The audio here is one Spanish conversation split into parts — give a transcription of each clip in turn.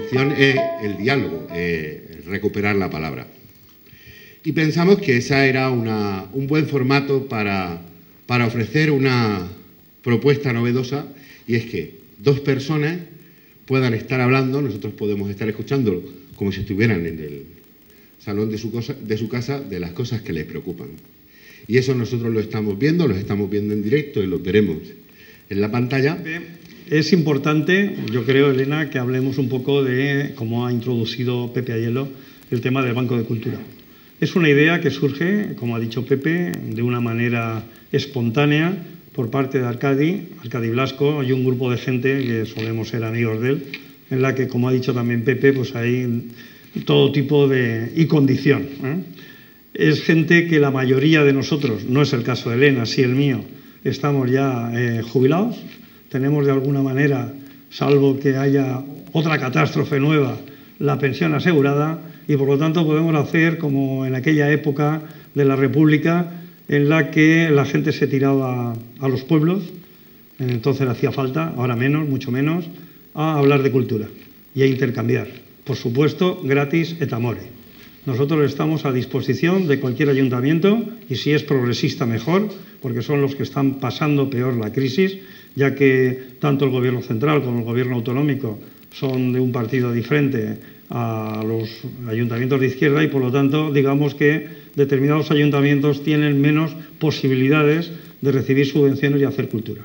opción es el diálogo, recuperar la palabra. Y pensamos que ese era un buen formato para ofrecer una propuesta novedosa, y es que dos personas puedan estar hablando, nosotros podemos estar escuchando como si estuvieran en el salón de su casa, de las cosas que les preocupan. Y eso nosotros lo estamos viendo en directo y lo veremos en la pantalla. Es importante, yo creo, Elena, que hablemos un poco de cómo ha introducido Pepe Aiello el tema del Banco de Cultura. Es una idea que surge, como ha dicho Pepe, de una manera espontánea por parte de Arcadi Blasco y un grupo de gente que solemos ser amigos de él, en la que, como ha dicho también Pepe, pues hay todo tipo y condición. Es gente que la mayoría de nosotros, no es el caso de Elena, sí el mío, estamos ya jubilados, tenemos de alguna manera, salvo que haya otra catástrofe nueva, la pensión asegurada, y por lo tanto podemos hacer como en aquella época de la República en la que la gente se tiraba a los pueblos, entonces hacía falta, ahora menos, mucho menos, a hablar de cultura y a intercambiar. Por supuesto, gratis et amore. Nosotros estamos a disposición de cualquier ayuntamiento, y si es progresista mejor, porque son los que están pasando peor la crisis, ya que tanto el gobierno central como el gobierno autonómico son de un partido diferente a los ayuntamientos de izquierda, y por lo tanto digamos que determinados ayuntamientos tienen menos posibilidades de recibir subvenciones y hacer cultura.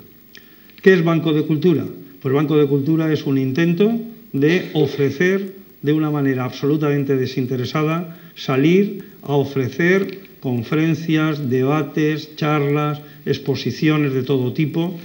¿Qué es Banco de Cultura? Pues Banco de Cultura es un intento de ofrecer de una manera absolutamente desinteresada, salir a ofrecer conferencias, debates, charlas, exposiciones de todo tipo,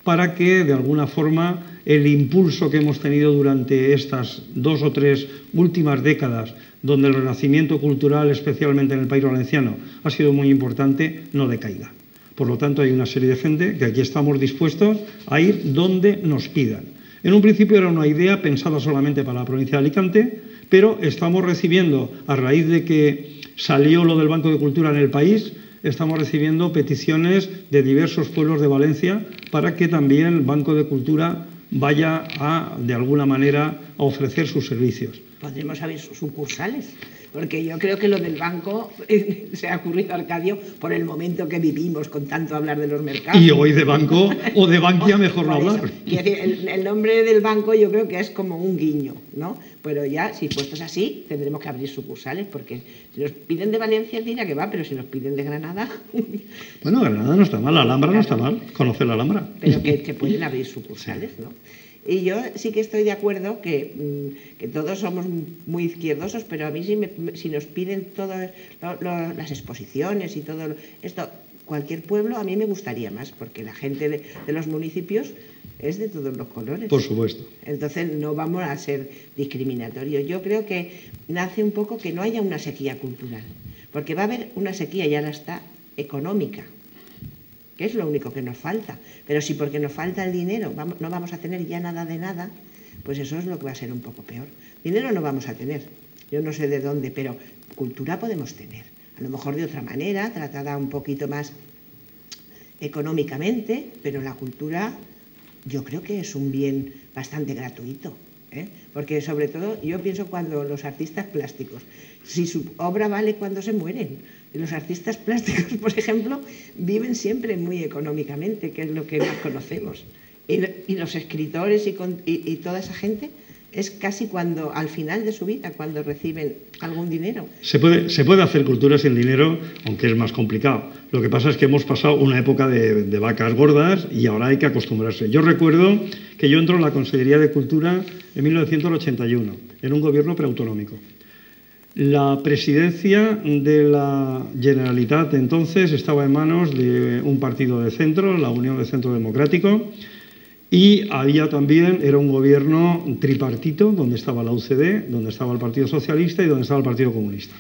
para que de alguna forma el impulso que hemos tenido durante estas 2 o 3 últimas décadas, donde el renacimiento cultural, especialmente en el País Valenciano, ha sido muy importante, no decaiga. Por lo tanto, hay una serie de gente que aquí estamos dispuestos a ir donde nos pidan. En un principio era una idea pensada solamente para la provincia de Alicante, pero estamos recibiendo, a raíz de que salió lo del Banco de Cultura en el país, estamos recibiendo peticiones de diversos pueblos de Valencia para que también el Banco de Cultura vaya de alguna manera, a ofrecer sus servicios. Podremos abrir sucursales, porque yo creo que lo del banco se ha ocurrido a Arcadio por el momento que vivimos con tanto hablar de los mercados. Y hoy de banco o de Bankia mejor no hablar. El nombre del banco yo creo que es como un guiño, ¿no? Pero ya, si puestos así, tendremos que abrir sucursales, porque si nos piden de Valencia, dirá que va, pero si nos piden de Granada... Bueno, Granada no está mal, la Alhambra no está mal, conocer la Alhambra. Pero que pueden abrir sucursales, ¿no? Y yo sí que estoy de acuerdo que todos somos muy izquierdosos, pero a mí si nos piden todas las exposiciones y todo esto, cualquier pueblo, a mí me gustaría más, porque la gente de los municipios es de todos los colores. Por supuesto. Entonces no vamos a ser discriminatorios. Yo creo que nace un poco que no haya una sequía cultural, porque va a haber una sequía, ya la está, económica, que es lo único que nos falta. Pero si porque nos falta el dinero no vamos a tener ya nada de nada, pues eso es lo que va a ser un poco peor. Dinero no vamos a tener, yo no sé de dónde, pero cultura podemos tener. A lo mejor de otra manera, tratada un poquito más económicamente, pero la cultura yo creo que es un bien bastante gratuito, ¿eh? Porque sobre todo yo pienso cuando los artistas plásticos, si su obra vale cuando se mueren. Los artistas plásticos, por ejemplo, viven siempre muy económicamente, que es lo que más conocemos. Y los escritores y toda esa gente es casi cuando, al final de su vida, cuando reciben algún dinero. Se puede hacer cultura sin dinero, aunque es más complicado. Lo que pasa es que hemos pasado una época de vacas gordas y ahora hay que acostumbrarse. Yo recuerdo que yo entro en la Consellería de Cultura en 1981, en un gobierno preautonómico. La presidencia de la Generalitat entonces estaba en manos de un partido de centro, la Unión de Centro Democrático, y había también, era un gobierno tripartito, donde estaba la UCD, donde estaba el Partido Socialista y donde estaba el Partido Comunista.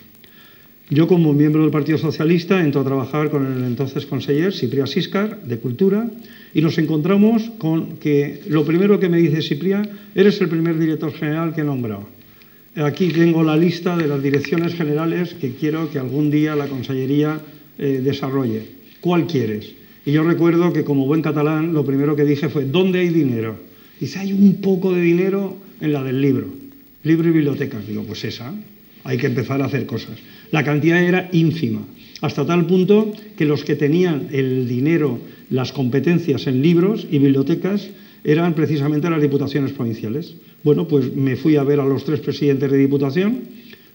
Yo, como miembro del Partido Socialista, entro a trabajar con el entonces conseller Ciprià Siscar, de Cultura, y nos encontramos con que lo primero que me dice Ciprià: eres el primer director general que he nombrado. Aquí tengo la lista de las direcciones generales que quiero que algún día la Consellería desarrolle. ¿Cuál quieres? Y yo recuerdo que, como buen catalán, lo primero que dije fue: ¿dónde hay dinero? Dice: hay un poco de dinero en la del libro. libro y bibliotecas. Digo, pues esa, hay que empezar a hacer cosas. La cantidad era ínfima, hasta tal punto que los que tenían el dinero, las competencias en libros y bibliotecas eran precisamente las diputaciones provinciales. Bueno, pues me fui a ver a los 3 presidentes de diputación,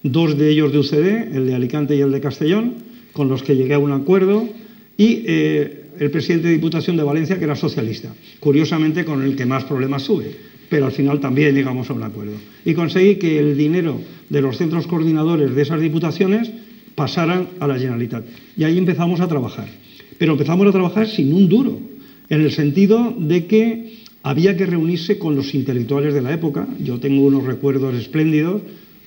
2 de ellos de UCD, el de Alicante y el de Castellón, con los que llegué a un acuerdo, y el presidente de Diputación de Valencia, que era socialista, curiosamente con el que más problemas tuve, pero al final también llegamos a un acuerdo. Y conseguí que el dinero de los centros coordinadores de esas diputaciones pasaran a la Generalitat. Y ahí empezamos a trabajar. Pero empezamos a trabajar sin un duro, en el sentido de que había que reunirse con los intelectuales de la época. Yo tengo unos recuerdos espléndidos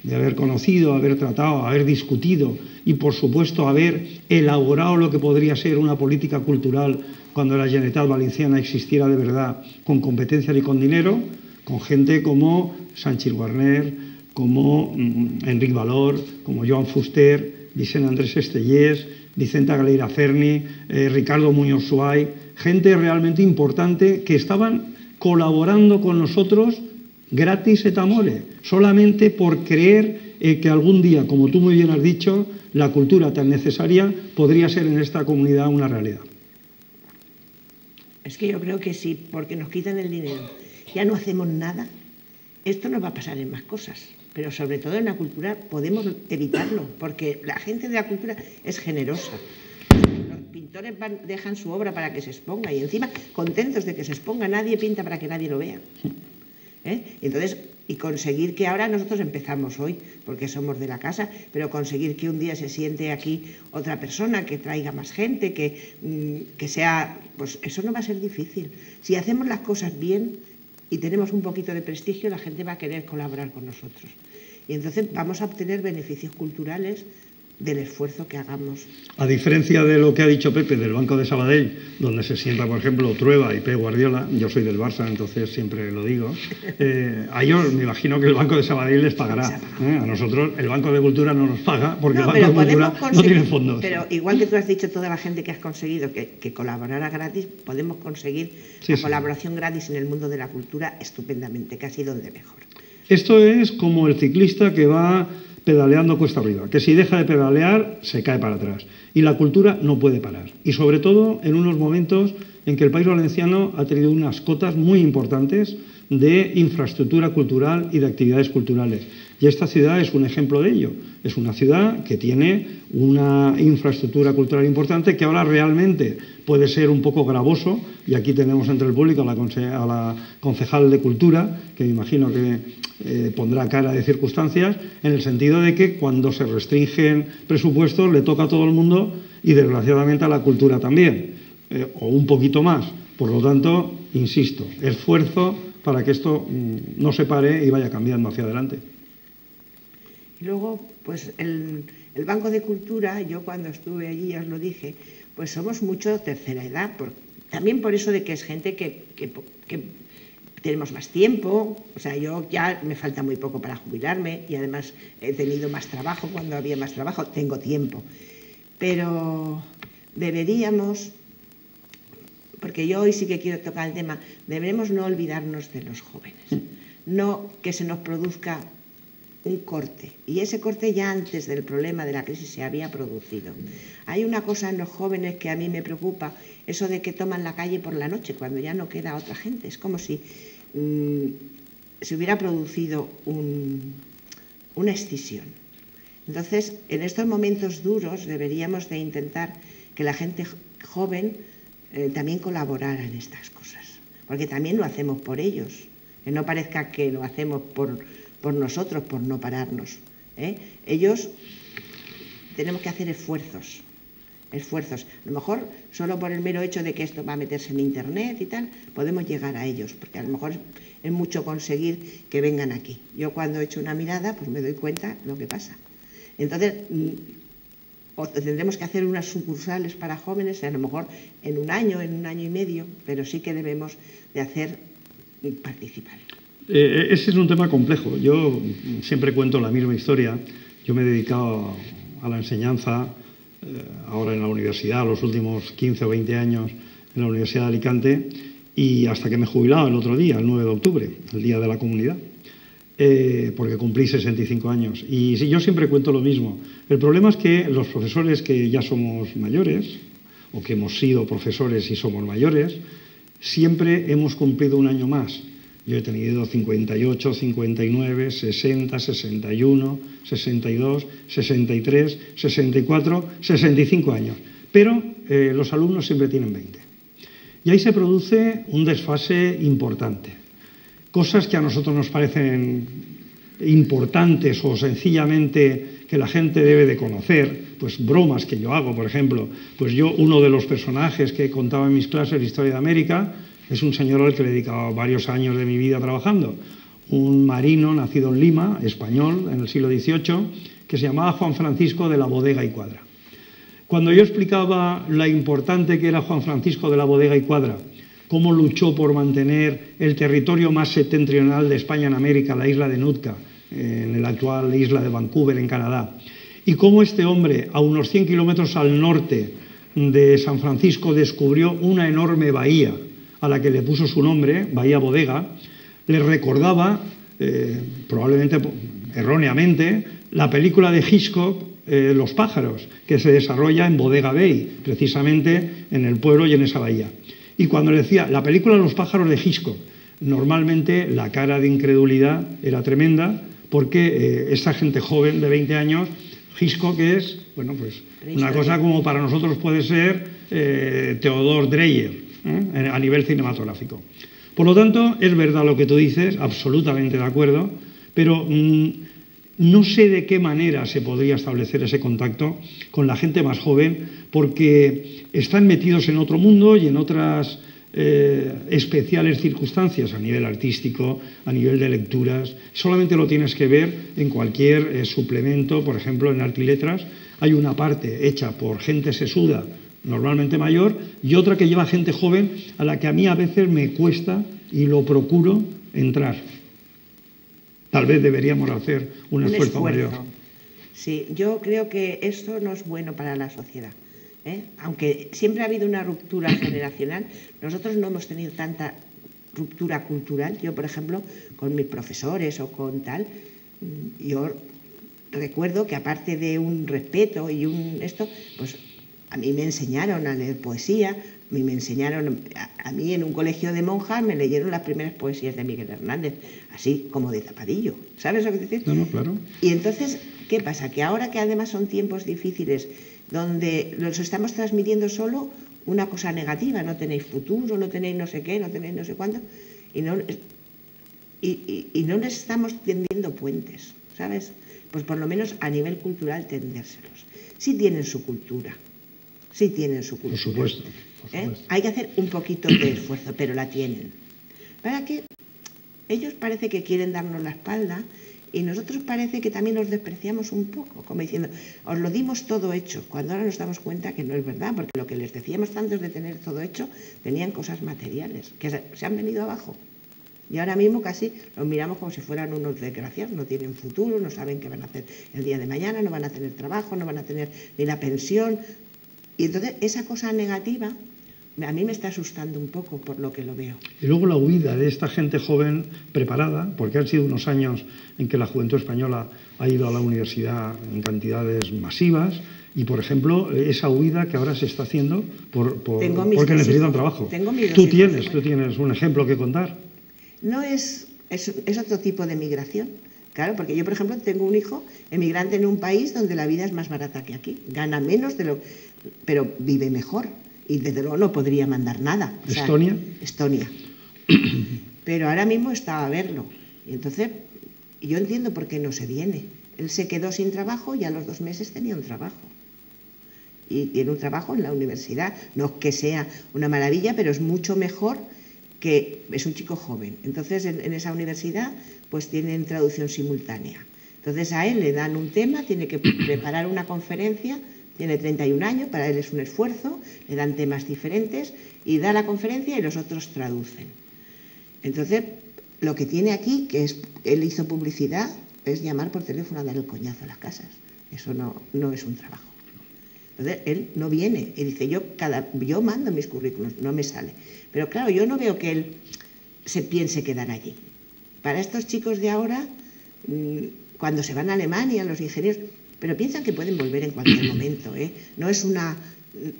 de haber conocido, haber tratado, haber discutido y, por supuesto, haber elaborado lo que podría ser una política cultural cuando la Generalitat Valenciana existiera de verdad, con competencias y con dinero, con gente como Sánchez Guarner, como Enric Valor, como Joan Fuster, Vicent Andrés Estellés, Vicenta Galeira Cerny, Ricardo Muñoz Suay, gente realmente importante que estaban colaborando con nosotros gratis et amore, solamente por creer que algún día, como tú muy bien has dicho, la cultura tan necesaria podría ser en esta comunidad una realidad. Es que yo creo que sí, porque nos quitan el dinero, ya no hacemos nada. Esto nos va a pasar en más cosas, pero sobre todo en la cultura podemos evitarlo, porque la gente de la cultura es generosa. Los pintores dejan su obra para que se exponga y encima contentos de que se exponga. Nadie pinta para que nadie lo vea. Entonces, y conseguir que ahora nosotros empezamos hoy, porque somos de la casa, pero conseguir que un día se siente aquí otra persona, que traiga más gente, que sea, pues eso no va a ser difícil. Si hacemos las cosas bien y tenemos un poquito de prestigio, la gente va a querer colaborar con nosotros. Y entonces vamos a obtener beneficios culturales del esfuerzo que hagamos. A diferencia de lo que ha dicho Pepe del Banco de Sabadell, donde se sienta, por ejemplo, Trueba y Pep Guardiola, yo soy del Barça, entonces siempre lo digo, a ellos me imagino que el Banco de Sabadell les pagará. A nosotros el Banco de Cultura no nos paga porque el Banco de Cultura no tiene fondos. Pero igual que tú has dicho, toda la gente que has conseguido que colaborara gratis, podemos conseguir la colaboración gratis en el mundo de la cultura estupendamente, casi donde mejor. Esto es como el ciclista que va pedaleando cuesta arriba, que si deja de pedalear se cae para atrás. Y la cultura no puede parar. Y sobre todo en unos momentos en que el País Valenciano ha tenido unas cotas muy importantes de infraestructura cultural y de actividades culturales. Y esta ciudad es un ejemplo de ello. Es una ciudad que tiene una infraestructura cultural importante que ahora realmente puede ser un poco gravoso, y aquí tenemos entre el público a la concejal de Cultura, que me imagino que pondrá cara de circunstancias, en el sentido de que cuando se restringen presupuestos le toca a todo el mundo y desgraciadamente a la cultura también, o un poquito más. Por lo tanto, insisto, esfuerzo para que esto no se pare y vaya cambiando hacia adelante. Y luego, pues el Banco de Cultura, yo cuando estuve allí, ya os lo dije, pues somos mucho tercera edad, también por eso de que es gente que tenemos más tiempo. O sea, yo ya me falta muy poco para jubilarme y además he tenido más trabajo. Cuando había más trabajo tengo tiempo, pero deberíamos, porque yo hoy sí que quiero tocar el tema, deberemos no olvidarnos de los jóvenes, no que se nos produzca un corte, y ese corte ya antes del problema de la crisis se había producido. Hay una cosa en los jóvenes que a mí me preocupa, eso de que toman la calle por la noche cuando ya no queda otra gente. Es como si se hubiera producido una escisión. Entonces, en estos momentos duros deberíamos de intentar que la gente joven también colaborara en estas cosas, porque también lo hacemos por ellos, que no parezca que lo hacemos por nosotros, por no pararnos. Ellos tenemos que hacer esfuerzos. A lo mejor solo por el mero hecho de que esto va a meterse en internet y tal, podemos llegar a ellos, porque a lo mejor es mucho conseguir que vengan aquí. Yo cuando echo una mirada, pues me doy cuenta de lo que pasa. Entonces, o tendremos que hacer unas sucursales para jóvenes, a lo mejor en un año y medio, pero sí que debemos de hacer participar. Ese es un tema complejo. Yo siempre cuento la misma historia. Yo me he dedicado a la enseñanza, ahora en la universidad, los últimos 15 o 20 años en la Universidad de Alicante, y hasta que me he jubilado el otro día, el 9 de octubre, el Día de la Comunidad. porque cumplí 65 años. Y yo siempre cuento lo mismo. El problema es que los profesores que ya somos mayores, o que hemos sido profesores y somos mayores, siempre hemos cumplido un año más. Yo he tenido 58, 59, 60, 61, 62, 63, 64, 65 años. Pero los alumnos siempre tienen 20. Y ahí se produce un desfase importante. Cosas que a nosotros nos parecen importantes o sencillamente que la gente debe de conocer, pues bromas que yo hago, por ejemplo. Pues yo, uno de los personajes que contaba en mis clases de Historia de América, es un señor al que le he dedicado varios años de mi vida trabajando. Un marino nacido en Lima, español, en el siglo XVIII, que se llamaba Juan Francisco de la Bodega y Cuadra. Cuando yo explicaba la importante que era Juan Francisco de la Bodega y Cuadra, cómo luchó por mantener el territorio más septentrional de España en América, la isla de Nootka, en la actual isla de Vancouver, en Canadá, y cómo este hombre, a unos 100 kilómetros al norte de San Francisco, descubrió una enorme bahía, a la que le puso su nombre, Bahía Bodega, le recordaba, probablemente erróneamente, la película de Hitchcock, Los pájaros, que se desarrolla en Bodega Bay, precisamente en el pueblo y en esa bahía. Y cuando le decía la película Los pájaros de Hitchcock, normalmente la cara de incredulidad era tremenda, porque esta gente joven de 20 años, Hitchcock es, bueno, pues una cosa como para nosotros puede ser Theodor Dreyer, a nivel cinematográfico. Por lo tanto, es verdad lo que tú dices, absolutamente de acuerdo, pero no sé de qué manera se podría establecer ese contacto con la gente más joven, porque están metidos en otro mundo y en otras especiales circunstancias a nivel artístico, a nivel de lecturas. Solamente lo tienes que ver en cualquier suplemento, por ejemplo, en Arte y Letras. Hay una parte hecha por gente sesuda, normalmente mayor, y otra que lleva gente joven a la que a mí a veces me cuesta y lo procuro entrar. Tal vez deberíamos hacer un esfuerzo mayor. Sí, yo creo que esto no es bueno para la sociedad. Aunque siempre ha habido una ruptura generacional, nosotros no hemos tenido tanta ruptura cultural. Yo, por ejemplo, con mis profesores o con tal, yo recuerdo que aparte de un respeto y pues a mí me enseñaron a leer poesía, a mí en un colegio de monjas me leyeron las primeras poesías de Miguel Hernández, así como de tapadillo, ¿sabes lo que te digo? No, claro. Y entonces, ¿qué pasa? Que ahora que además son tiempos difíciles, donde los estamos transmitiendo solo una cosa negativa, no tenéis futuro, no tenéis no sé qué, no tenéis no sé cuánto, y no les estamos tendiendo puentes, ¿sabes? Pues por lo menos a nivel cultural tendérselos. Sí tienen su cultura, sí tienen su cultura. Por supuesto. Hay que hacer un poquito de esfuerzo, pero la tienen. ¿Para qué? Ellos parece que quieren darnos la espalda y nosotros parece que también nos despreciamos un poco, como diciendo, os lo dimos todo hecho, cuando ahora nos damos cuenta que no es verdad, porque lo que les decíamos antes de tener todo hecho, tenían cosas materiales, que se han venido abajo. Y ahora mismo casi los miramos como si fueran unos desgraciados, no tienen futuro, no saben qué van a hacer el día de mañana, no van a tener trabajo, no van a tener ni la pensión. Y entonces esa cosa negativa a mí me está asustando un poco por lo que lo veo. Y luego la huida de esta gente joven preparada, porque han sido unos años en que la juventud española ha ido a la universidad en cantidades masivas, y por ejemplo esa huida que ahora se está haciendo porque necesitan trabajo. Tú tienes un ejemplo que contar. No es otro tipo de migración. Claro, porque yo, por ejemplo, tengo un hijo emigrante en un país donde la vida es más barata que aquí. Gana menos, pero vive mejor. Y desde luego no podría mandar nada. O sea, ¿Estonia? Estonia. Pero ahora mismo estaba a verlo. Y entonces, yo entiendo por qué no se viene. Él se quedó sin trabajo y a los 2 meses tenía un trabajo. Y tiene un trabajo en la universidad. No es que sea una maravilla, pero es mucho mejor que... Es un chico joven. Entonces, en esa universidad, pues tienen traducción simultánea. Entonces, a él le dan un tema, tiene que preparar una conferencia. Tiene 31 años, para él es un esfuerzo, le dan temas diferentes y da la conferencia y los otros traducen. Entonces, lo que tiene aquí, que es, él hizo publicidad, es llamar por teléfono a dar el coñazo a las casas. Eso no es un trabajo. Entonces, él no viene y dice, yo mando mis currículos, no me sale. Pero claro, yo no veo que él se piense quedar allí. Para estos chicos de ahora, cuando se van a Alemania los ingenieros, pero piensan que pueden volver en cualquier momento, ¿eh? No es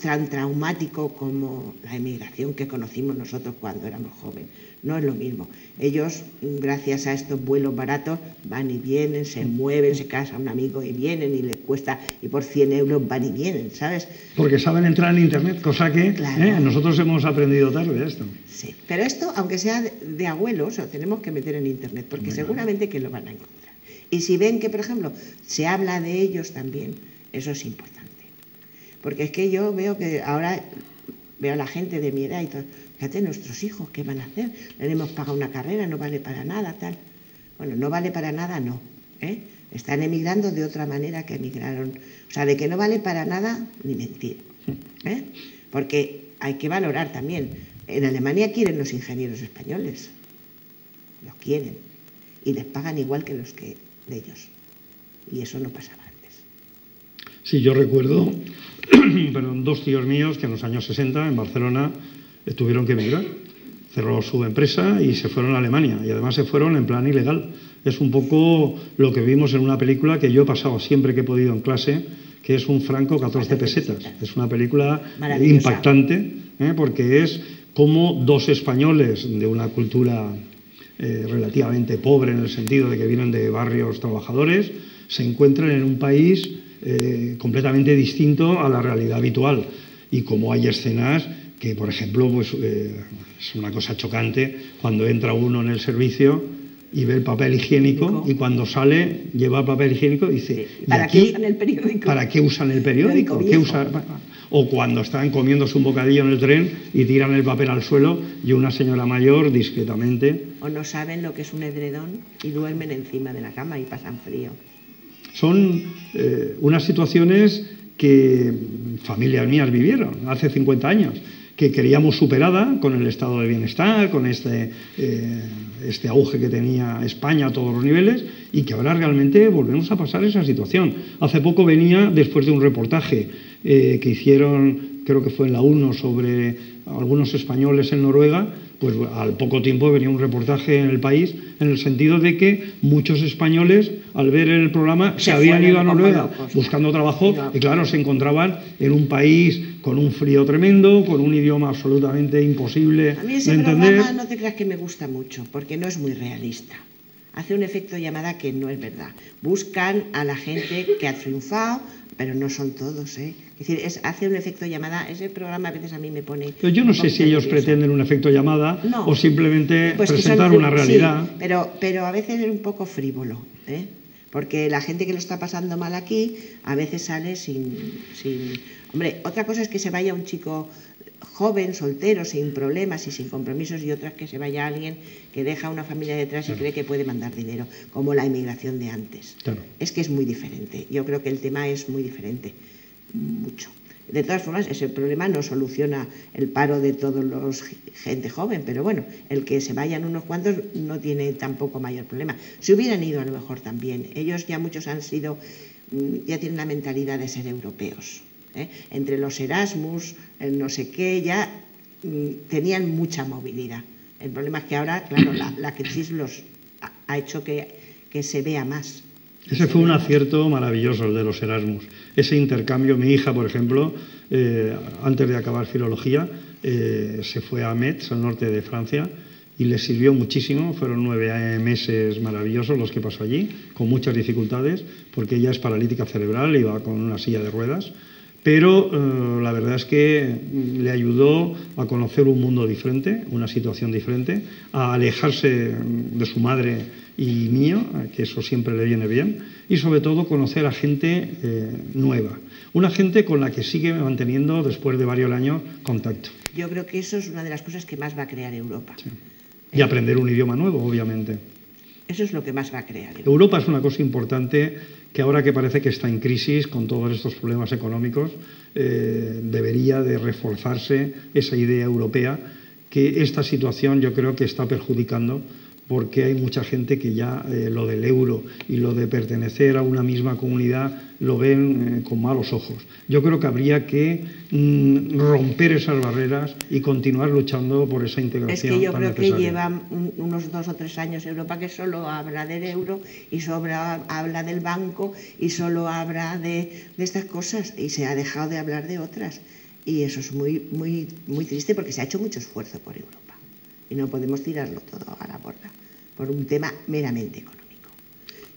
tan traumático como la emigración que conocimos nosotros cuando éramos jóvenes. No es lo mismo. Ellos, gracias a estos vuelos baratos, van y vienen, se mueven, se casa un amigo y vienen y les cuesta, y por 100 euros van y vienen, ¿sabes? Porque saben entrar en Internet, cosa que claro. Nosotros hemos aprendido tarde esto. Sí, pero esto, aunque sea de abuelos, lo tenemos que meter en Internet, porque seguramente que lo van a encontrar. Y si ven que, por ejemplo, se habla de ellos también, eso es importante. Porque es que yo veo que ahora veo a la gente de mi edad y todo, fíjate, nuestros hijos, ¿qué van a hacer? Le hemos pagado una carrera, no vale para nada, tal. Bueno, no vale para nada, no. Están emigrando de otra manera que emigraron. O sea, de que no vale para nada, ni mentir. Porque hay que valorar también. En Alemania quieren los ingenieros españoles. Los quieren. Y les pagan igual que los que de ellos. Y eso no pasaba antes. Sí, yo recuerdo, perdón, 2 tíos míos que en los años 60 en Barcelona tuvieron que emigrar. Cerró su empresa y se fueron a Alemania. Y además se fueron en plan ilegal. Es un poco lo que vimos en una película que yo he pasado siempre que he podido en clase, que es Un franco, 14 pesetas. Es una película impactante, porque es como 2 españoles de una cultura relativamente pobre, en el sentido de que vienen de barrios trabajadores, se encuentran en un país completamente distinto a la realidad habitual. Y como hay escenas que, por ejemplo, pues, es una cosa chocante cuando entra uno en el servicio y ve el papel higiénico y cuando sale lleva papel higiénico y dice, ¿para qué usan el periódico? ¿Para qué usan el periódico? O cuando están comiéndose un bocadillo en el tren y tiran el papel al suelo y una señora mayor discretamente... O no saben lo que es un edredón y duermen encima de la cama y pasan frío. Son unas situaciones que familias mías vivieron hace 50 años, que queríamos superada con el estado de bienestar, con este auge que tenía España a todos los niveles, y que ahora realmente volvemos a pasar esa situación. Hace poco venía, después de un reportaje que hicieron, creo que fue en la 1, sobre algunos españoles en Noruega, pues al poco tiempo venía un reportaje en El País en el sentido de que muchos españoles, al ver el programa, se habían ido a Noruega buscando trabajo y claro, se encontraban en un país con un frío tremendo, con un idioma absolutamente imposible de entender. A mí ese programa no te creas que me gusta mucho, porque no es muy realista. Hace un efecto llamada que no es verdad. Buscan a la gente que ha triunfado, pero no son todos, ¿eh? Es decir, hace un efecto llamada. Ese programa a veces a mí me pone... Pero yo no sé si ellos pretenden un efecto llamada o simplemente presentar una realidad. Sí, pero a veces es un poco frívolo, ¿eh? Porque la gente que lo está pasando mal aquí a veces sale sin... Hombre, otra cosa es que se vaya un chico joven, soltero, sin problemas y sin compromisos, y otra es que se vaya alguien que deja una familia detrás y cree que puede mandar dinero, como la inmigración de antes. Claro. Es que es muy diferente. Yo creo que el tema es muy diferente, mucho. De todas formas, ese problema no soluciona el paro de todos los gente joven, pero bueno, el que se vayan unos cuantos no tiene tampoco mayor problema. Se hubieran ido a lo mejor también. Ellos ya muchos han sido, ya tienen la mentalidad de ser europeos. Entre los Erasmus, el no sé qué, ya tenían mucha movilidad. El problema es que ahora, claro, la crisis los ha hecho que se vea más. Ese fue un acierto maravilloso, el de los Erasmus. Ese intercambio, mi hija, por ejemplo, antes de acabar filología, se fue a Metz, al norte de Francia, y le sirvió muchísimo. Fueron 9 meses maravillosos los que pasó allí, con muchas dificultades, porque ella es paralítica cerebral, iba con una silla de ruedas. Pero la verdad es que le ayudó a conocer un mundo diferente, una situación diferente, a alejarse de su madre y mío, que eso siempre le viene bien, y sobre todo conocer a gente nueva, una gente con la que sigue manteniendo después de varios años contacto. Yo creo que eso es una de las cosas que más va a crear Europa. Sí. Y aprender un idioma nuevo, obviamente. Eso es lo que más va a crear Europa es una cosa importante que ahora que parece que está en crisis con todos estos problemas económicos, debería de reforzarse esa idea europea, que esta situación yo creo que está perjudicando porque hay mucha gente que ya lo del euro y lo de pertenecer a una misma comunidad lo ven con malos ojos. Yo creo que habría que romper esas barreras y continuar luchando por esa integración. Es que yo creo necesaria. que lleva unos 2 o 3 años Europa que solo habla del euro y solo habla del banco y solo habla de estas cosas y se ha dejado de hablar de otras. Y eso es muy, muy, muy triste porque se ha hecho mucho esfuerzo por Europa. Y no podemos tirarlo todo a la borda por un tema meramente económico.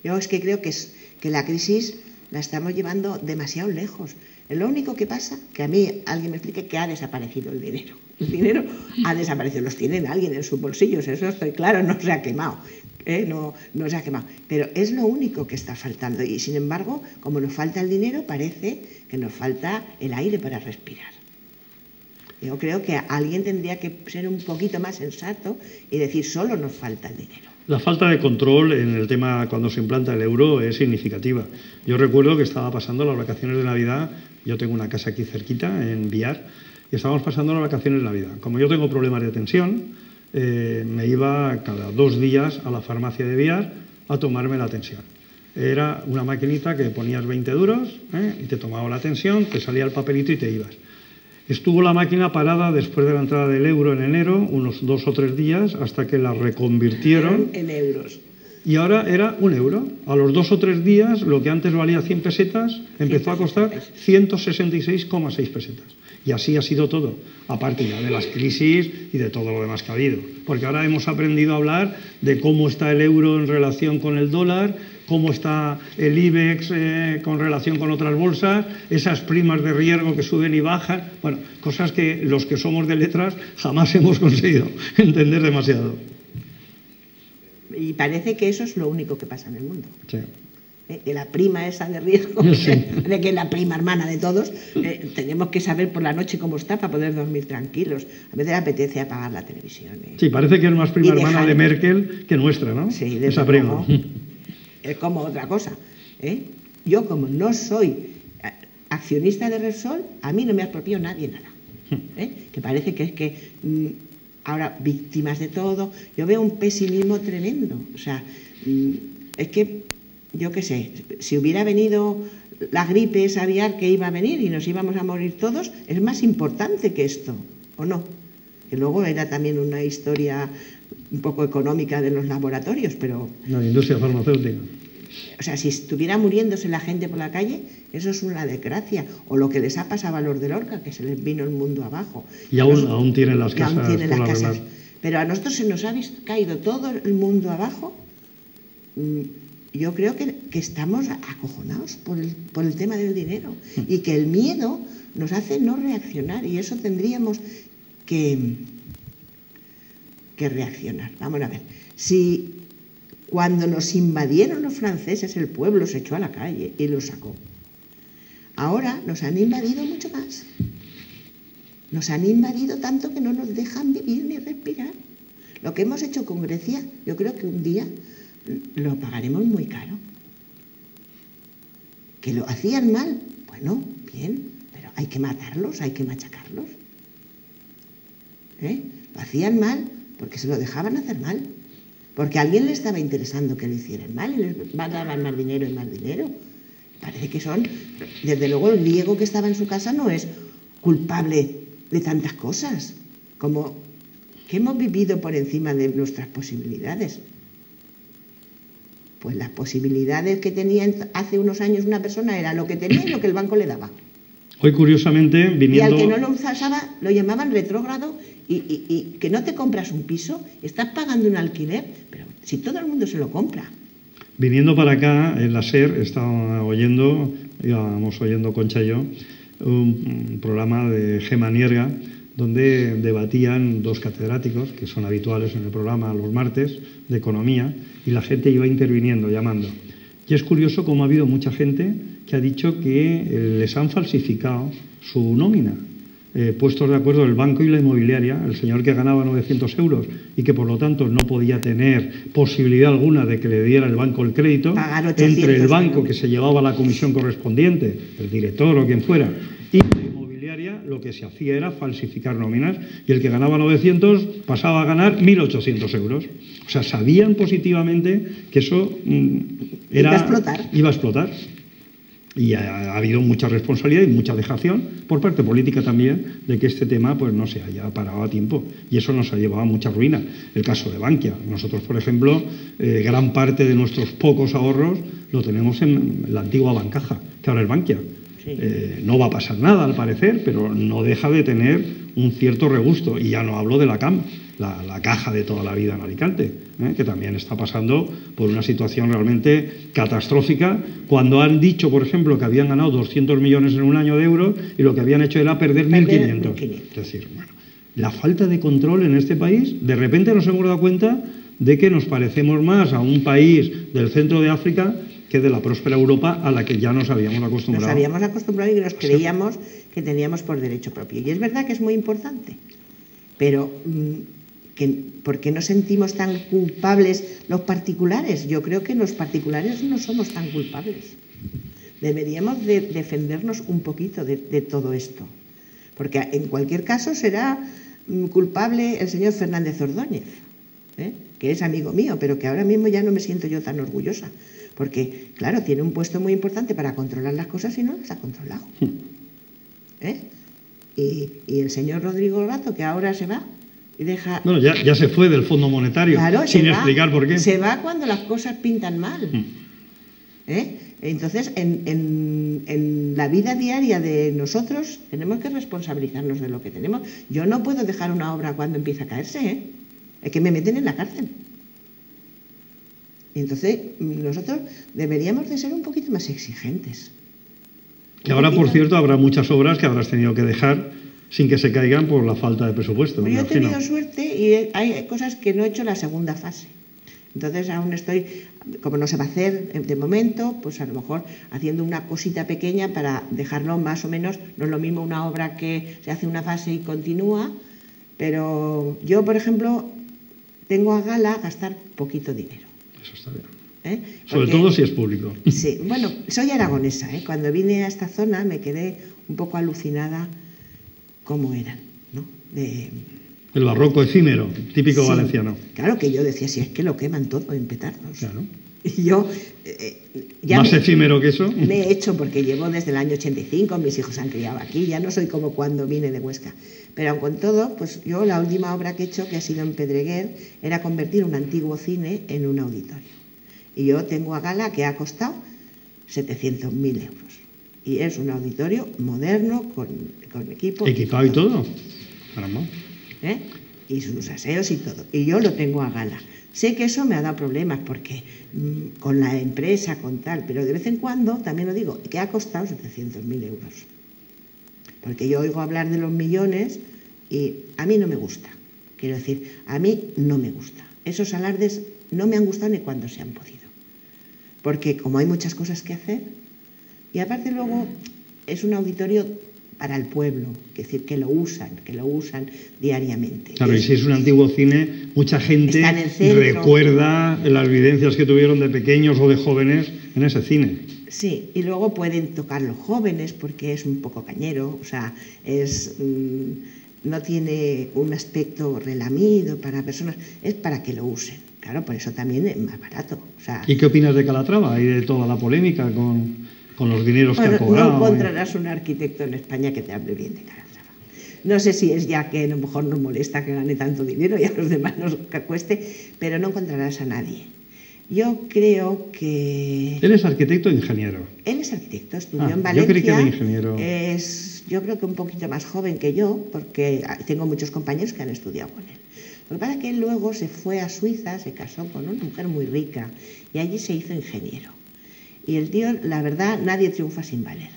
Yo es que creo que la crisis la estamos llevando demasiado lejos. Lo único que pasa, que a mí alguien me explique que ha desaparecido el dinero. El dinero ha desaparecido, los tiene alguien en sus bolsillos, eso estoy claro, no se ha quemado. No se ha quemado. Pero es lo único que está faltando. Y sin embargo, como nos falta el dinero, parece que nos falta el aire para respirar. Yo creo que alguien tendría que ser un poquito más sensato y decir, solo nos falta el dinero. La falta de control en el tema cuando se implanta el euro es significativa. Yo recuerdo que estaba pasando las vacaciones de Navidad, yo tengo una casa aquí cerquita, en Biar, y estábamos pasando las vacaciones de Navidad. Como yo tengo problemas de tensión, me iba cada 2 días a la farmacia de Biar a tomarme la tensión. Era una maquinita que ponías 20 duros y te tomaba la tensión, te salía el papelito y te ibas. Estuvo la máquina parada después de la entrada del euro en enero, unos 2 o 3 días, hasta que la reconvirtieron. En euros. Y ahora era 1 euro. A los 2 o 3 días, lo que antes valía 100 pesetas, empezó a costar 166,6 pesetas. Y así ha sido todo, aparte ya de las crisis y de todo lo demás que ha habido. Porque ahora hemos aprendido a hablar de cómo está el euro en relación con el dólar, cómo está el IBEX con relación con otras bolsas, esas primas de riesgo que suben y bajan, bueno, cosas que los que somos de letras jamás hemos conseguido entender demasiado. Y parece que eso es lo único que pasa en el mundo. Sí. Que la prima esa de riesgo, sí. de que es la prima hermana de todos, tenemos que saber por la noche cómo está para poder dormir tranquilos. A veces apetece apagar la televisión. Sí, parece que es más prima hermana de Merkel que nuestra, ¿no? Sí, esa prima. Es como otra cosa. Yo, como no soy accionista de Repsol, a mí no me ha expropiado nadie nada. Que parece que es que ahora víctimas de todo. Yo veo un pesimismo tremendo. O sea, es que, yo qué sé, si hubiera venido la gripe esa aviar que iba a venir y nos íbamos a morir todos, es más importante que esto, ¿o no? Que luego era también una historia un poco económica de los laboratorios, pero... La industria farmacéutica. O sea, si estuviera muriéndose la gente por la calle, eso es una desgracia. O lo que les ha pasado a los de Lorca, que se les vino el mundo abajo. Y aún tienen las casas. Aún tienen las casas. Pero a nosotros se nos ha caído todo el mundo abajo. Yo creo que estamos acojonados por el tema del dinero. Y que el miedo nos hace no reaccionar. Y eso tendríamos que reaccionar. Vamos a ver. Si cuando nos invadieron los franceses, el pueblo se echó a la calle y lo sacó. Ahora nos han invadido mucho más. Nos han invadido tanto que no nos dejan vivir ni respirar. Lo que hemos hecho con Grecia, yo creo que un día lo pagaremos muy caro. ¿Que lo hacían mal? Bueno, bien, pero hay que matarlos, hay que machacarlos. Lo hacían mal porque se lo dejaban hacer mal. Porque a alguien le estaba interesando que lo hicieran mal y les daban más dinero y más dinero. Parece que son... Desde luego el griego que estaba en su casa no es culpable de tantas cosas como que hemos vivido por encima de nuestras posibilidades. Pues las posibilidades que tenía hace unos años una persona era lo que tenía y lo que el banco le daba. Hoy, curiosamente, viniendo... Y al que no lo usaba lo llamaban retrógrado y que no te compras un piso, estás pagando un alquiler, pero si todo el mundo se lo compra. Viniendo para acá, en la SER, íbamos oyendo Concha y yo, un programa de Gema Nierga, donde debatían 2 catedráticos, que son habituales en el programa los martes, de economía, y la gente iba interviniendo, llamando. Y es curioso cómo ha habido mucha gente que ha dicho que les han falsificado su nómina. Puestos de acuerdo el banco y la inmobiliaria, el señor que ganaba 900 euros y que por lo tanto no podía tener posibilidad alguna de que le diera el banco el crédito, entre el banco que se llevaba la comisión correspondiente, el director o quien fuera, y la inmobiliaria, lo lo que se hacía era falsificar nóminas y el que ganaba 900 pasaba a ganar 1.800 euros. O sea, sabían positivamente que eso iba a explotar. Y ha habido mucha responsabilidad y mucha dejación por parte política también de que este tema pues no se haya parado a tiempo, y eso nos ha llevado a mucha ruina. El caso de Bankia. Nosotros, por ejemplo, gran parte de nuestros pocos ahorros lo tenemos en la antigua Bancaja, que ahora es Bankia. Sí. No va a pasar nada al parecer, pero no deja de tener un cierto regusto, y ya no hablo de la CAM, la caja de toda la vida en Alicante, que también está pasando por una situación realmente catastrófica, cuando han dicho, por ejemplo, que habían ganado 200 millones en un año de euros y lo que habían hecho era perder 1.500. Es decir, bueno, la falta de control en este país, de repente nos hemos dado cuenta de que nos parecemos más a un país del centro de África que de la próspera Europa a la que ya nos habíamos acostumbrado. Nos habíamos acostumbrado y nos creíamos que teníamos por derecho propio. Y es verdad que es muy importante, pero ¿por qué nos sentimos tan culpables los particulares? Yo creo que los particulares no somos tan culpables. Deberíamos de defendernos un poquito de todo esto. Porque en cualquier caso será culpable el señor Fernández Ordóñez, que es amigo mío, pero que ahora mismo ya no me siento yo tan orgullosa. Porque, claro, tiene un puesto muy importante para controlar las cosas y no las ha controlado. Y el señor Rodrigo Rato, que ahora se va y deja... Bueno, ya se fue del Fondo Monetario, claro, sin explicar por qué. Se va cuando las cosas pintan mal. Entonces, en la vida diaria de nosotros tenemos que responsabilizarnos de lo que tenemos. Yo no puedo dejar una obra cuando empieza a caerse, es que me meten en la cárcel. Y entonces nosotros deberíamos de ser un poquito más exigentes. Que ahora, por cierto, habrá muchas obras que habrás tenido que dejar sin que se caigan por la falta de presupuesto. Yo he tenido suerte y hay cosas que no he hecho la segunda fase. Entonces aún estoy, como no se va a hacer de momento, pues a lo mejor haciendo una cosita pequeña para dejarlo más o menos. No es lo mismo una obra que se hace una fase y continúa, pero yo, por ejemplo, tengo a gala gastar poquito dinero. Eso está bien. Sobre todo si es público. Sí, bueno, soy aragonesa. Cuando vine a esta zona me quedé un poco alucinada cómo eran, ¿no? El barroco efímero, típico valenciano. Claro, que yo decía, si es que lo queman todo en petardos. Claro. Y yo... ¿Más efímero que eso? Me he hecho, porque llevo desde el año 85, mis hijos se han criado aquí, ya no soy como cuando vine de Huesca. Pero aun con todo, pues yo la última obra que he hecho, que ha sido en Pedreguer, era convertir un antiguo cine en un auditorio. Y yo tengo a gala que ha costado 700.000 euros. Y es un auditorio moderno, con equipo... ¿Equipado y todo? Caramba. Y sus aseos y todo. Y yo lo tengo a gala. Sé que eso me ha dado problemas porque con la empresa, con tal, pero de vez en cuando, también lo digo, que ha costado 700.000 euros. Porque yo oigo hablar de los millones y a mí no me gusta. Quiero decir, a mí no me gusta. Esos alardes no me han gustado ni cuando se han podido. Porque como hay muchas cosas que hacer, y aparte luego es un auditorio para el pueblo, es decir, que lo usan diariamente. Claro, y si es un antiguo cine, mucha gente recuerda las vivencias que tuvieron de pequeños o de jóvenes en ese cine. Sí, y luego pueden tocar los jóvenes porque es un poco cañero, o sea, no tiene un aspecto relamido para personas, es para que lo usen. Claro, por eso también es más barato. O sea, ¿y qué opinas de Calatrava y de toda la polémica con los dineros que ha cobrado? No encontrarás un arquitecto en España que te hable bien de Calatrava. No sé si es ya que a lo mejor nos molesta que gane tanto dinero y a los demás nos cueste, pero no encontrarás a nadie. Yo creo que... ¿Él es arquitecto o ingeniero? Él es arquitecto, estudió en Valencia. Yo creí que era ingeniero. Yo creo que un poquito más joven que yo, porque tengo muchos compañeros que han estudiado con él. Lo que pasa es que él luego se fue a Suiza, se casó con una mujer muy rica y allí se hizo ingeniero. Y el tío, la verdad, nadie triunfa sin valer.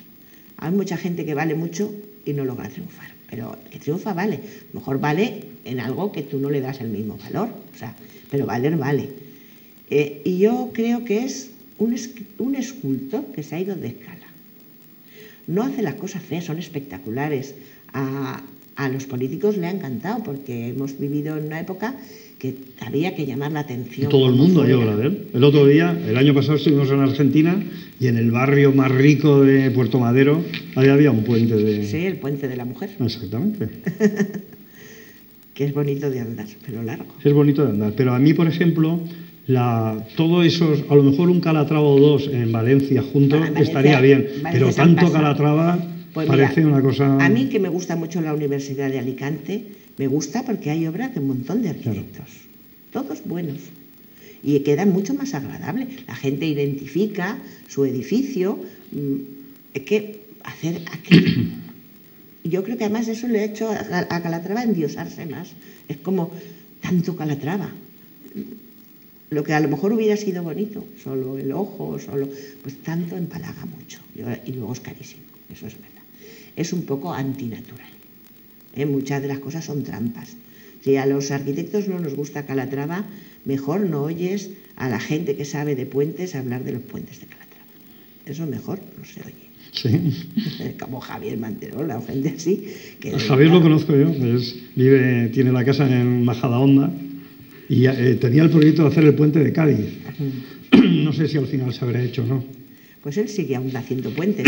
Hay mucha gente que vale mucho y no logra triunfar, pero el que triunfa vale. A lo mejor vale en algo que tú no le das el mismo valor, o sea, pero valer vale. Y yo creo que es un escultor que se ha ido de escala. No hace las cosas feas, son espectaculares. A los políticos le ha encantado porque hemos vivido en una época que había que llamar la atención. Todo el mundo oyó hablar de él. El otro día, el año pasado estuvimos en Argentina y en el barrio más rico de Puerto Madero, ahí había un puente de... Sí, el puente de la mujer. Exactamente. Que es bonito de andar, pero largo. Es bonito de andar. Pero a mí, por ejemplo, todo eso, a lo mejor un Calatrava o dos en Valencia juntos estaría bien. Pero tanto Calatrava pues parece mira, una cosa... A mí, que me gusta mucho la Universidad de Alicante, me gusta porque hay obras de un montón de arquitectos. Claro. Todos buenos. Y queda mucho más agradable. La gente identifica su edificio. Es que hacer aquello... Yo creo que además eso le ha hecho a Calatrava endiosarse más. Es como tanto Calatrava. Lo que a lo mejor hubiera sido bonito, solo el ojo, pues tanto empalaga mucho. Y luego es carísimo, eso es verdad. Es un poco antinatural. Muchas de las cosas son trampas. Si a los arquitectos no nos gusta Calatrava, mejor no oyes a la gente que sabe de puentes hablar de los puentes de Calatrava. Eso mejor no se oye. Sí. Como Javier Manterola o gente así. Que Javier lo conozco yo, tiene la casa en Majadahonda y tenía el proyecto de hacer el puente de Cádiz. No sé si al final se habrá hecho o no. Pues él sigue aún haciendo puentes.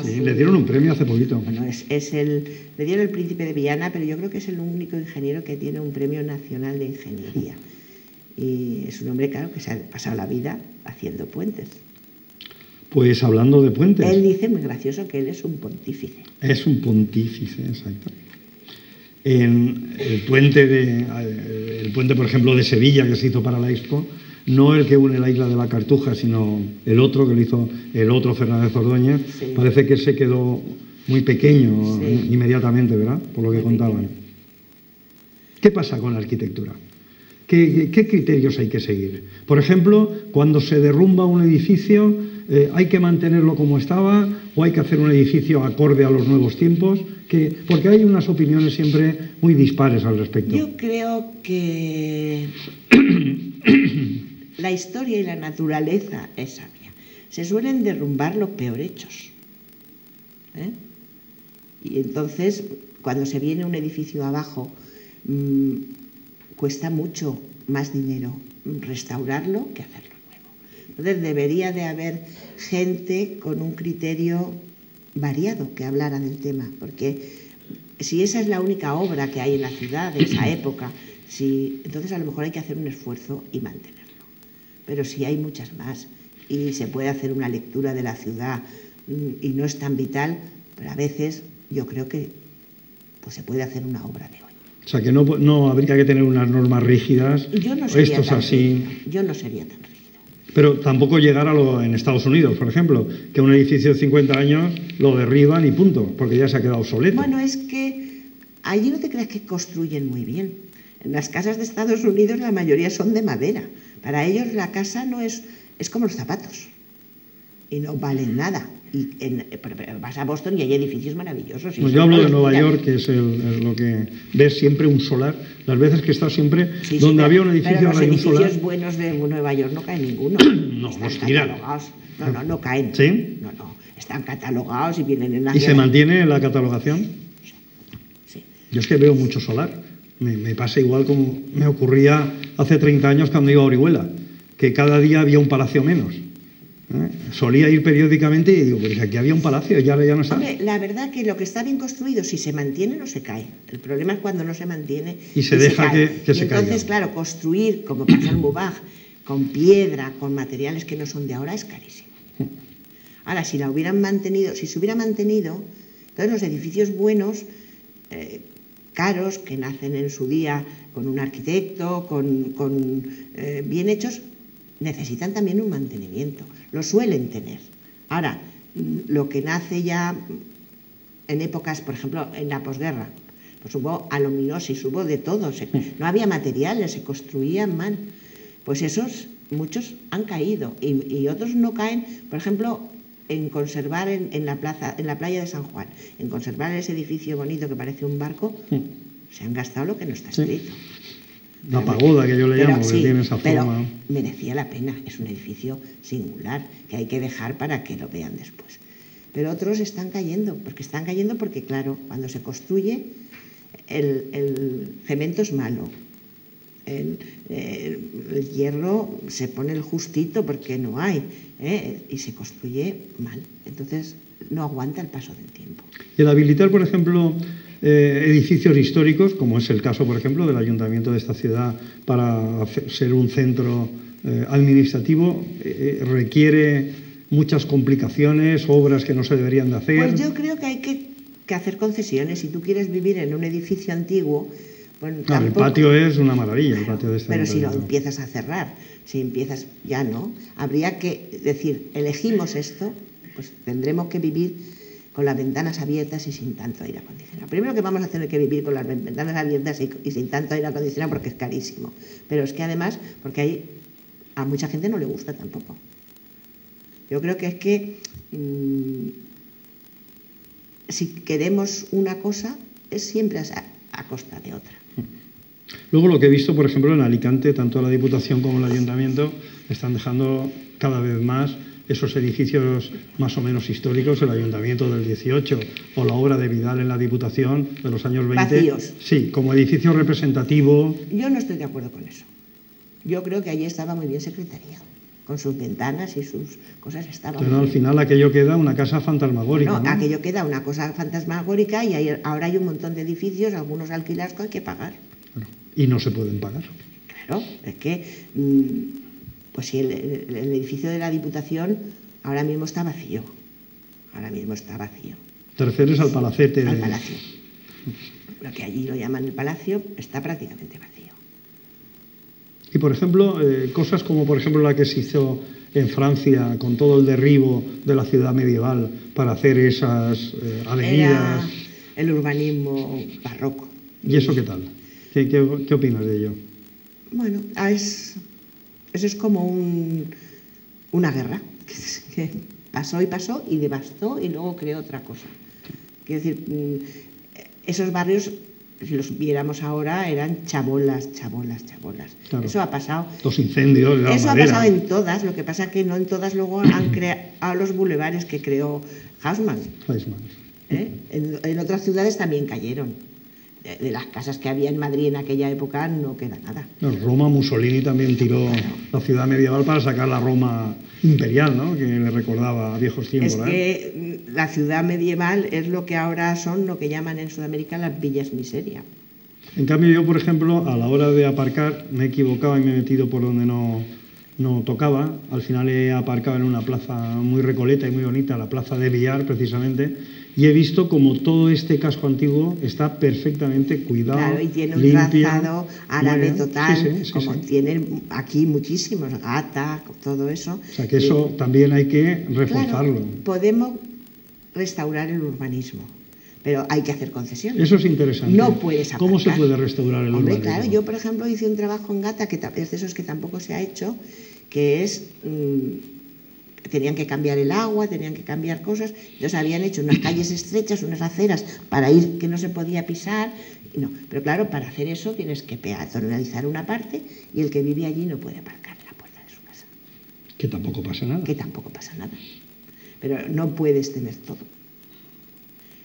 Sí, le dieron un premio hace poquito. Bueno, le dieron el Príncipe de Viana, pero yo creo que es el único ingeniero que tiene un premio nacional de ingeniería. Y es un hombre, claro, que se ha pasado la vida haciendo puentes. Pues hablando de puentes... Él dice, muy gracioso, que él es un pontífice. Es un pontífice, exacto. En el puente, por ejemplo, de Sevilla, que se hizo para la Expo, no el que une la isla de la Cartuja, sino el otro que lo hizo el otro Fernández Ordóñez. Sí. Parece que se quedó muy pequeño, sí, inmediatamente, ¿verdad? Por lo que contaban. ¿Qué pasa con la arquitectura? ¿Qué criterios hay que seguir? Por ejemplo, cuando se derrumba un edificio, ¿hay que mantenerlo como estaba o hay que hacer un edificio acorde a los nuevos tiempos? Porque hay unas opiniones siempre muy dispares al respecto. Yo creo que la historia y la naturaleza es sabia. Se suelen derrumbar los peor hechos. Y entonces, cuando se viene un edificio abajo, cuesta mucho más dinero restaurarlo que hacerlo nuevo. Entonces debería de haber gente con un criterio variado que hablara del tema, porque si esa es la única obra que hay en la ciudad de esa época, entonces a lo mejor hay que hacer un esfuerzo y mantenerlo. Pero si hay muchas más y se puede hacer una lectura de la ciudad y no es tan vital, pero a veces yo creo que pues se puede hacer una obra de hoy. O sea, que no habría que tener unas normas rígidas. Yo no sería tan rígida. Pero tampoco llegar a lo en Estados Unidos, por ejemplo, que un edificio de 50 años lo derriban y punto, porque ya se ha quedado obsoleto. Bueno, es que allí no te creas que construyen muy bien. En las casas de Estados Unidos la mayoría son de madera. Para ellos la casa no es como los zapatos y no valen nada. Y vas a Boston y hay edificios maravillosos. Pues yo hablo de Nueva York, que es lo que ves siempre un solar. Las veces que estás siempre donde había un edificio, pero ahora hay un solar. Los edificios buenos de Nueva York no cae ninguno. No, los tiran. No caen. ¿Sí? No, están catalogados y vienen en la... ¿Y se mantiene la catalogación? Sí. Yo es que veo mucho solar. Me pasa igual como me ocurría hace 30 años cuando iba a Orihuela, que cada día había un palacio menos. Solía ir periódicamente y digo, pues aquí había un palacio, ya no está. Hombre, la verdad que lo que está bien construido, si se mantiene, no se cae. El problema es cuando no se mantiene y se deja que se caiga. Entonces, claro, construir, como pasa en Mubaj, con piedra, con materiales que no son de ahora, es carísimo. Ahora, si se hubiera mantenido, entonces los edificios buenos, caros, que nacen en su día con un arquitecto, bien hechos, necesitan también un mantenimiento. Lo suelen tener. Ahora, lo que nace ya en épocas, por ejemplo, en la posguerra, pues hubo aluminosis, hubo de todo. No había materiales, se construían mal. Pues muchos han caído y otros no caen, por ejemplo, en conservar en la playa de San Juan, en conservar ese edificio bonito que parece un barco, se han gastado lo que no está escrito. La pagoda que yo le llamo, que tiene esa forma. Pero merecía la pena, es un edificio singular que hay que dejar para que lo vean después. Pero otros están cayendo porque claro, cuando se construye el cemento es malo, El hierro se pone el justito porque no hay, y se construye mal. Entonces no aguanta el paso del tiempo. Y el habilitar, por ejemplo, edificios históricos, como es el caso, por ejemplo, del ayuntamiento de esta ciudad, para ser un centro administrativo, requiere muchas complicaciones, obras que no se deberían de hacer. Pues yo creo que hay que hacer concesiones. Si tú quieres vivir en un edificio antiguo, bueno, claro, el patio es una maravilla, el patio de este. Pero si lo empiezas a cerrar, si empiezas, ya no. Habría que decir, elegimos esto, pues tendremos que vivir con las ventanas abiertas y sin tanto aire acondicionado. Primero que vamos a tener que vivir con las ventanas abiertas y sin tanto aire acondicionado porque es carísimo. Pero es que además, porque a mucha gente no le gusta tampoco. Yo creo que es que si queremos una cosa, es siempre a costa de otra. Luego lo que he visto, por ejemplo, en Alicante, tanto la Diputación como el Ayuntamiento están dejando cada vez más esos edificios más o menos históricos, el Ayuntamiento del 18 o la obra de Vidal en la Diputación de los años 20. Vacíos. Sí, como edificio representativo. Yo no estoy de acuerdo con eso. Yo creo que allí estaba muy bien Secretaría. Con sus ventanas y sus cosas estaba. Pero al final aquello queda una casa fantasmagórica. No, aquello queda una cosa fantasmagórica y ahora hay un montón de edificios, algunos alquilados que hay que pagar. Y no se pueden pagar. Claro, es que, pues sí, el edificio de la Diputación ahora mismo está vacío. Ahora mismo está vacío. Te refieres al palacete. Al palacio. Lo que allí lo llaman el palacio está prácticamente vacío. Y, por ejemplo, cosas como, por ejemplo, la que se hizo en Francia con todo el derribo de la ciudad medieval para hacer esas avenidas. Era el urbanismo barroco. ¿Y eso qué tal? ¿Qué opinas de ello? Bueno, eso es como una guerra que pasó y devastó y luego creó otra cosa. Quiero decir, esos barrios, si los viéramos ahora, eran chabolas. Claro. Eso ha pasado. Los incendios. Eso ha pasado en todas, lo que pasa es que no en todas luego han creado los bulevares que creó Haussmann. En otras ciudades también cayeron. De las casas que había en Madrid en aquella época no queda nada. No, Roma, Mussolini también tiró la ciudad medieval para sacar la Roma imperial, ¿no? Que le recordaba a viejos tiempos. Es que la ciudad medieval es lo que ahora son lo que llaman en Sudamérica las villas miseria. En cambio yo, por ejemplo, a la hora de aparcar me he equivocado y me he metido por donde no tocaba. Al final he aparcado en una plaza muy recoleta y muy bonita, la plaza de Villar precisamente. Y he visto como todo este casco antiguo está perfectamente cuidado. Claro, y tiene un limpio, trazado árabe total, sí, como tienen aquí muchísimos, Gata, todo eso. O sea que eso también hay que reforzarlo. Claro, podemos restaurar el urbanismo, pero hay que hacer concesiones. Eso es interesante. No puedes aparcar. ¿Cómo se puede restaurar el urbanismo? Claro, yo por ejemplo hice un trabajo en Gata, que es de esos que tampoco se ha hecho, que es... tenían que cambiar el agua, tenían que cambiar cosas, entonces habían hecho unas calles estrechas, unas aceras para ir que no se podía pisar, no, pero claro, para hacer eso tienes que peatonalizar una parte y el que vive allí no puede aparcar en la puerta de su casa. Que tampoco pasa nada. Que tampoco pasa nada, pero no puedes tener todo.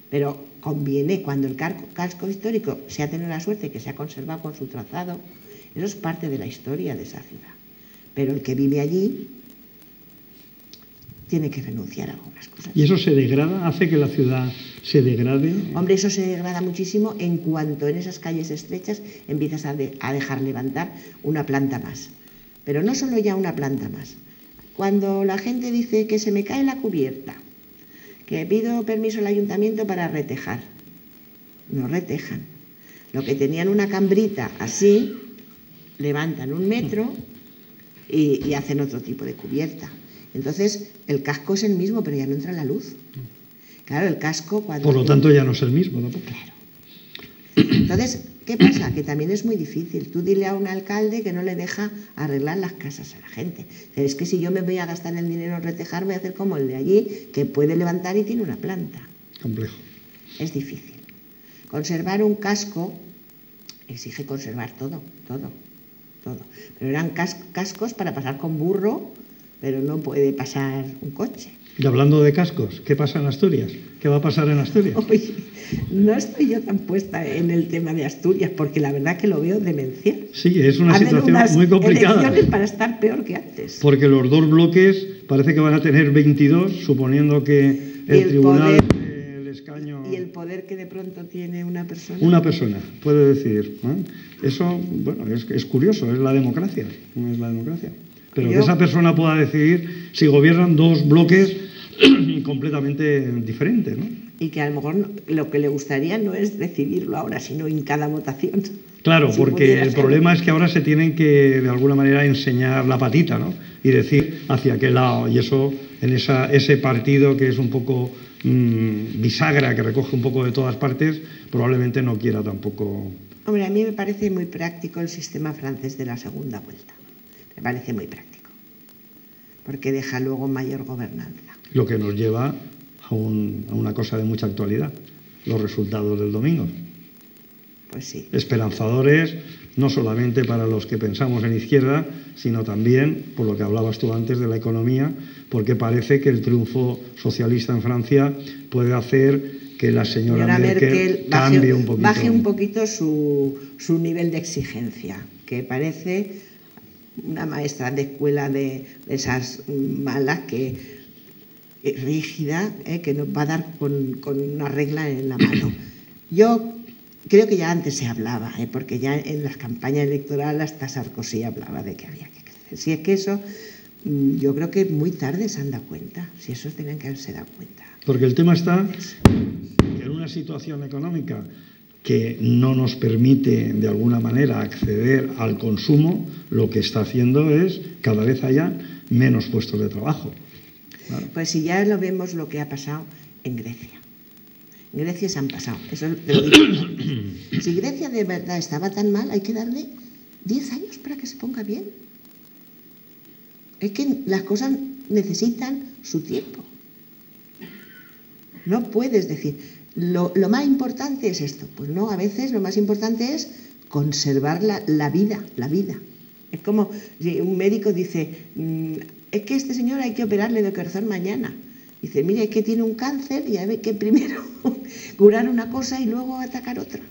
Pero conviene, cuando el casco histórico se ha tenido la suerte que se ha conservado con su trazado, eso es parte de la historia de esa ciudad, pero el que vive allí tiene que renunciar a algunas cosas. ¿Y eso se degrada? ¿Hace que la ciudad se degrade? Hombre, eso se degrada muchísimo en cuanto en esas calles estrechas empiezas a dejar levantar una planta más. Pero no solo ya una planta más. Cuando la gente dice que se me cae la cubierta, que pido permiso al ayuntamiento para retejar, no retejan. Lo que tenían una cambrita así, levantan 1 metro y hacen otro tipo de cubierta. Entonces, el casco es el mismo, pero ya no entra la luz. Claro, el casco... Por lo tanto, ya no es el mismo, ¿no? Claro. Entonces, ¿qué pasa? Que también es muy difícil. Tú dile a un alcalde que no le deja arreglar las casas a la gente. Es que si yo me voy a gastar el dinero en retejar, voy a hacer como el de allí, que puede levantar y tiene una planta. Complejo. Es difícil. Conservar un casco exige conservar todo. Pero eran cascos para pasar con burro, pero no puede pasar un coche. Y hablando de cascos, ¿qué pasa en Asturias? ¿Qué va a pasar en Asturias? Oye, no estoy yo tan puesta en el tema de Asturias, porque la verdad que lo veo demencial. Sí, es una situación muy complicada. Elecciones para estar peor que antes. Porque los dos bloques parece que van a tener 22, suponiendo que el tribunal, el escaño... Y el poder que de pronto tiene una persona. Una persona puede decidir, ¿no? Eso, bueno, es curioso, es la democracia, no es la democracia. Pero que esa persona pueda decidir si gobiernan dos bloques completamente diferentes, ¿no? Y que a lo mejor lo que le gustaría no es decidirlo ahora, sino en cada votación. Claro, si porque el problema es que ahora se tienen que, de alguna manera, enseñar la patita, ¿no? Y decir hacia qué lado. Y eso, en ese partido que es un poco bisagra, que recoge un poco de todas partes, probablemente no quiera tampoco... Hombre, a mí me parece muy práctico el sistema francés de la segunda vuelta. Me parece muy práctico. Porque deja luego mayor gobernanza. Lo que nos lleva a una cosa de mucha actualidad, los resultados del domingo. Pues sí. Esperanzadores, no solamente para los que pensamos en izquierda, sino también, por lo que hablabas tú antes, de la economía, porque parece que el triunfo socialista en Francia puede hacer que la señora Merkel cambie un poquito. Baje un poquito su nivel de exigencia, que parece una maestra de escuela de esas malas que... rígida, que nos va a dar con una regla en la mano. Yo creo que ya antes se hablaba, porque ya en las campañas electorales hasta Sarkozy hablaba de que había que crecer. Si es que eso, yo creo que muy tarde se han dado cuenta, si eso tenían que haberse dado cuenta. Porque el tema está que en una situación económica que no nos permite de alguna manera acceder al consumo, lo que está haciendo es cada vez haya menos puestos de trabajo. Claro. Pues si ya lo vemos lo que ha pasado en Grecia. En Grecia se han pasado, eso te lo digo. Si Grecia de verdad estaba tan mal, hay que darle 10 años para que se ponga bien. Es que las cosas necesitan su tiempo. No puedes decir, lo más importante es esto. Pues no, a veces lo más importante es conservar la vida. Es como si un médico dice... es que este señor hay que operarle de corazón mañana. Dice, mire, es que tiene un cáncer y hay que primero curar una cosa y luego atacar otra.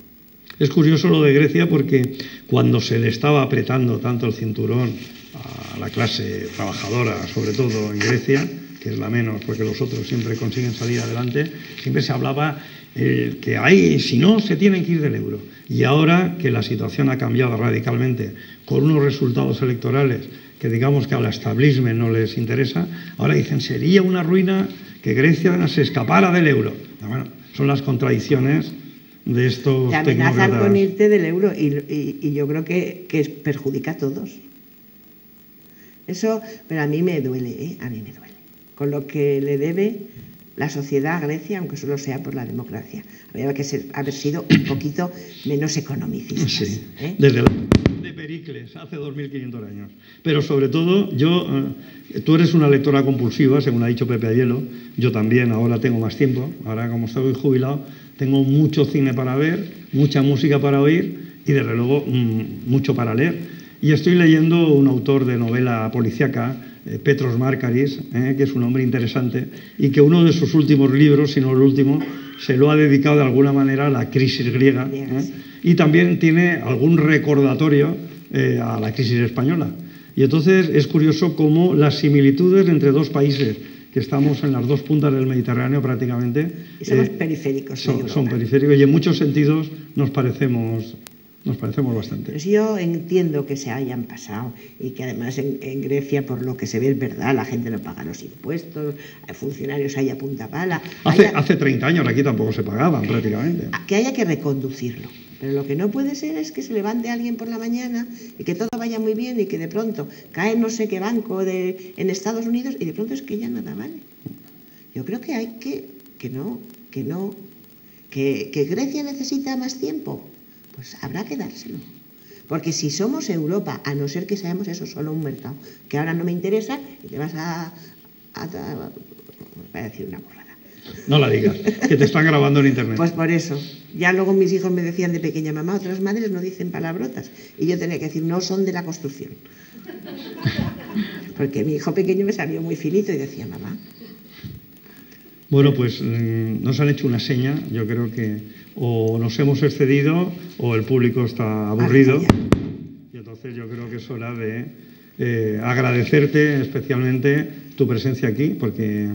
Es curioso lo de Grecia porque cuando se le estaba apretando tanto el cinturón a la clase trabajadora, sobre todo en Grecia, que es la menos porque los otros siempre consiguen salir adelante, siempre se hablaba que hay, si no, se tienen que ir del euro. Y ahora que la situación ha cambiado radicalmente con unos resultados electorales que digamos que al establishment no les interesa, ahora dicen, sería una ruina que Grecia se escapara del euro. Bueno, son las contradicciones de estos te amenazan con irte del euro y yo creo que perjudica a todos. Eso, pero a mí me duele, a mí me duele. Con lo que le debe la sociedad a Grecia, aunque solo sea por la democracia. Habría que haber sido un poquito menos economicistas. Sí, desde la de Pericles, hace 2500 años. Pero sobre todo, tú eres una lectora compulsiva, según ha dicho Pepe Ayello, yo también, ahora tengo más tiempo, ahora como estoy jubilado, tengo mucho cine para ver, mucha música para oír y desde luego mucho para leer. Y estoy leyendo un autor de novela policíaca, Petros Markaris, que es un hombre interesante y que uno de sus últimos libros, si no el último, se lo ha dedicado de alguna manera a la crisis griega, y también tiene algún recordatorio a la crisis española. Y entonces es curioso cómo las similitudes entre dos países que estamos en las dos puntas del Mediterráneo prácticamente y somos periféricos, son periféricos y en muchos sentidos nos parecemos bastante. Pues yo entiendo que se hayan pasado y que además en Grecia, por lo que se ve, es verdad, la gente no paga los impuestos, hay funcionarios ahí a punta pala. Hace 30 años aquí tampoco se pagaban prácticamente. Que haya que reconducirlo. Pero lo que no puede ser es que se levante alguien por la mañana y que todo vaya muy bien y que de pronto cae no sé qué banco en Estados Unidos y de pronto es que ya nada vale. Yo creo que hay que Grecia necesita más tiempo. Pues habrá que dárselo. Porque si somos Europa, a no ser que seamos eso, solo un mercado, que ahora no me interesa y te vas voy a decir una borrada. No la digas, que te están grabando en internet. Pues por eso. Ya luego mis hijos me decían de pequeña, mamá, otras madres no dicen palabrotas. Y yo tenía que decir, no son de la construcción. Porque mi hijo pequeño me salió muy finito y decía, mamá, Bueno, pues nos han hecho una seña, yo creo que o nos hemos excedido o el público está aburrido. Y entonces yo creo que es hora de agradecerte especialmente tu presencia aquí, porque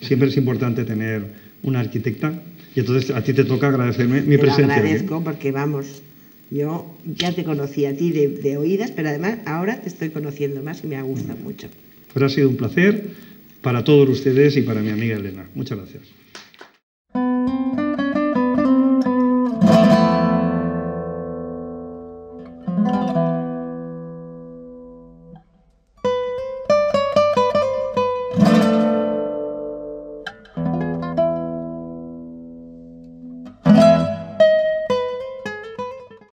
siempre es importante tener una arquitecta. Y entonces a ti te toca agradecerme mi presencia. Te lo agradezco porque, vamos, yo ya te conocí a ti de oídas, pero además ahora te estoy conociendo más y me ha gustado mucho. Pues ha sido un placer para todos ustedes y para mi amiga Elena. Muchas gracias.